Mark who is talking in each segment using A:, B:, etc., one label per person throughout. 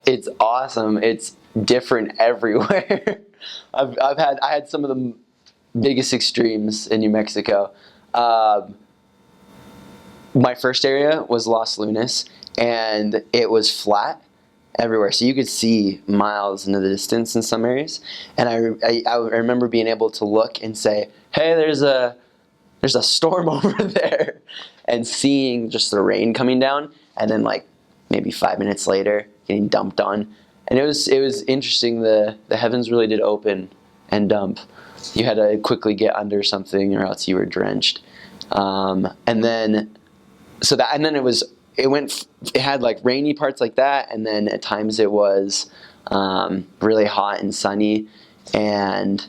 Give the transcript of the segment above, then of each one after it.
A: It's awesome. It's different everywhere. I had some of the biggest extremes in New Mexico. My first area was Los Lunas, and it was flat everywhere, so you could see miles into the distance in some areas. And I remember being able to look and say, "Hey, there's a storm over there," and seeing just the rain coming down, and then like maybe 5 minutes later getting dumped on. And it was interesting. The heavens really did open and dump. You had to quickly get under something, or else you were drenched. And then it had like rainy parts like that, and then at times it was really hot and sunny, and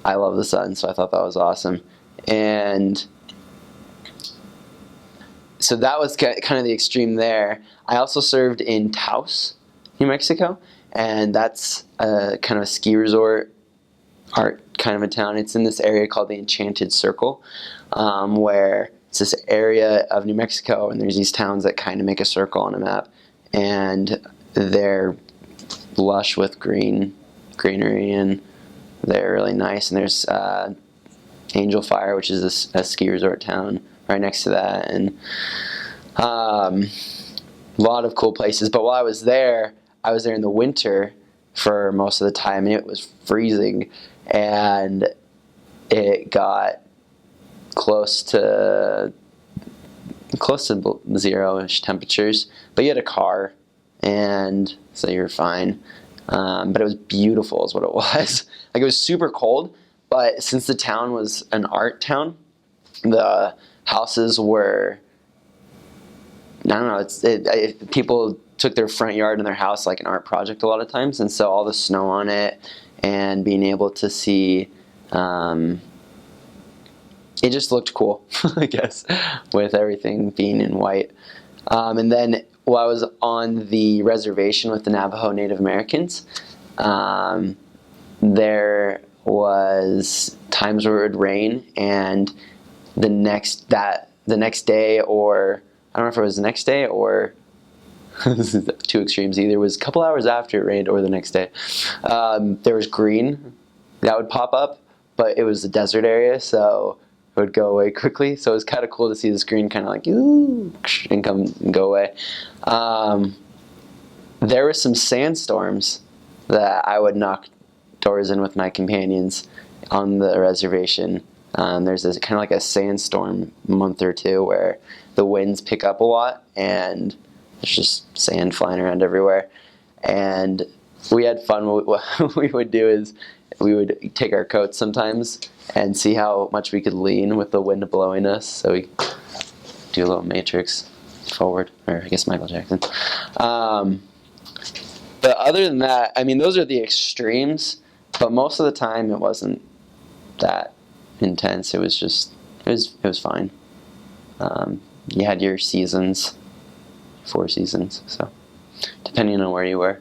A: I love the sun, so I thought that was awesome. And so that was kind of the extreme there. I also served in Taos, New Mexico, and that's kind of a ski resort art kind of a town. It's in this area called the Enchanted Circle, where it's this area of New Mexico, and there's these towns that kind of make a circle on a map, and they're lush with greenery, and they're really nice. And there's Angel Fire, which is a ski resort town right next to that, and a lot of cool places. But while I was there in the winter for most of the time, and it was freezing, and it got close to zero-ish temperatures, but you had a car, and so you were fine. But it was beautiful is what it was. Like, it was super cold, but since the town was an art town, the houses were, I don't know, people took their front yard and their house like an art project a lot of times, and so all the snow on it and being able to see, it just looked cool, I guess, with everything being in white. And then while I was on the reservation with the Navajo Native Americans, there was times where it would rain, and the next day, or I don't know if it was the next day or this is two extremes. Either it was a couple hours after it rained or the next day. There was green that would pop up, but it was a desert area, so it would go away quickly. So it was kind of cool to see this green kind of like, ooh, and come and go away. There were some sandstorms that I would knock doors in with my companions on the reservation. There's this kind of like a sandstorm month or two where the winds pick up a lot, and there's just sand flying around everywhere. And we had fun. What we would do is we would take our coats sometimes and see how much we could lean with the wind blowing us. So we do a little Matrix forward, or I guess Michael Jackson. But other than that, I mean, those are the extremes. But most of the time, it wasn't that intense. It was fine. You had your seasons, 4 seasons, so depending on where you were.